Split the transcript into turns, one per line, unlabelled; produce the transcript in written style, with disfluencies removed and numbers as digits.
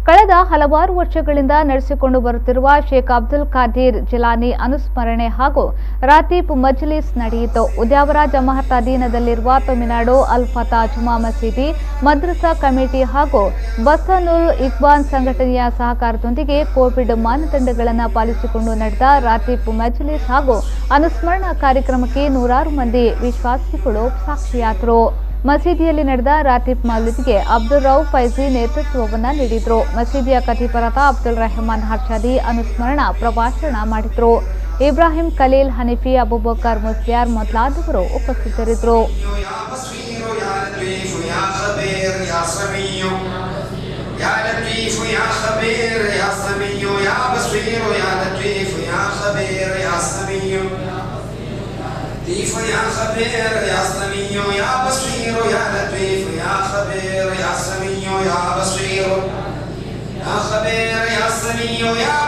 ಕಳೆದ ಹಲವಾರು ವರ್ಷಗಳಿಂದ ನಡೆಸಿಕೊಂಡು ಬರುತ್ತಿರುವ ಶೇಖ್ ಅಬ್ದುಲ್ ಖಾದಿರ್ ಜಿಲಾನಿ ಅನುಸ್ಮರಣೆ ಹಾಗೂ ರಾತೀಬ್ ಮಜ್ಲಿಸ್ ನಡೆಯಿತು. ಉದ್ಯಾವರ ಜಮಾಅತ್ ಅಧೀನದಲ್ಲಿರುವ ತಮಿಳುನಾಡು ಅಲ್ ಫತಾ ಜುಮಾ ಮಸೀದಿ, ಮದ್ರಸಾ ಕಮಿಟಿ ಹಾಗೂ ಬಸನುಲ್ ಇಕ್ಬಾನ್ ಸಂಘಟನೆಯ ಸಹಕಾರದೊಂದಿಗೆ ಕೋವಿಡ್ ಮಾನದಂಡಗಳನ್ನು ಪಾಲಿಸಿಕೊಂಡು ನಡೆದ ರಾತೀಬ್ ಮಜ್ಲಿಸ್ ಹಾಗೂ ಅನುಸ್ಮರಣಾ ಕಾರ್ಯಕ್ರಮಕ್ಕೆ ನೂರಾರು ಮಂದಿ ವಿಶ್ವಾಸಿಗಳು ಸಾಕ್ಷಿಯಾದರು. ಮಸೀದಿಯಲ್ಲಿ ನಡೆದ ರಾತೀಬ್ ಮೌಲಿದ್ಗೆ ಅಬ್ದುಲ್ ರೌಫ್ ಫೈಜಿ ನೇತೃತ್ವವನ್ನು ನೀಡಿದರು. ಮಸೀದಿಯ ಖತೀಬರಾದ ಅಬ್ದುಲ್ ರೆಹಮಾನ್ ಹರ್ಷದಿ ಅನುಸ್ಮರಣಾ ಪ್ರಭಾಷಣ ಮಾಡಿದರು. ಇಬ್ರಾಹಿಂ ಖಲೀಲ್, ಹನೀಫಿ, ಅಬೂಬಕರ್ ಮುಸ್ಲಿಯಾರ್ ಮೊದಲಾದವರು ಉಪಸ್ಥಿತರಿದ್ದರು.
لطيف يا خبير يا سميع يا بصير يا لطيف يا خبير يا سميع يا بصير يا خبير يا سميع يا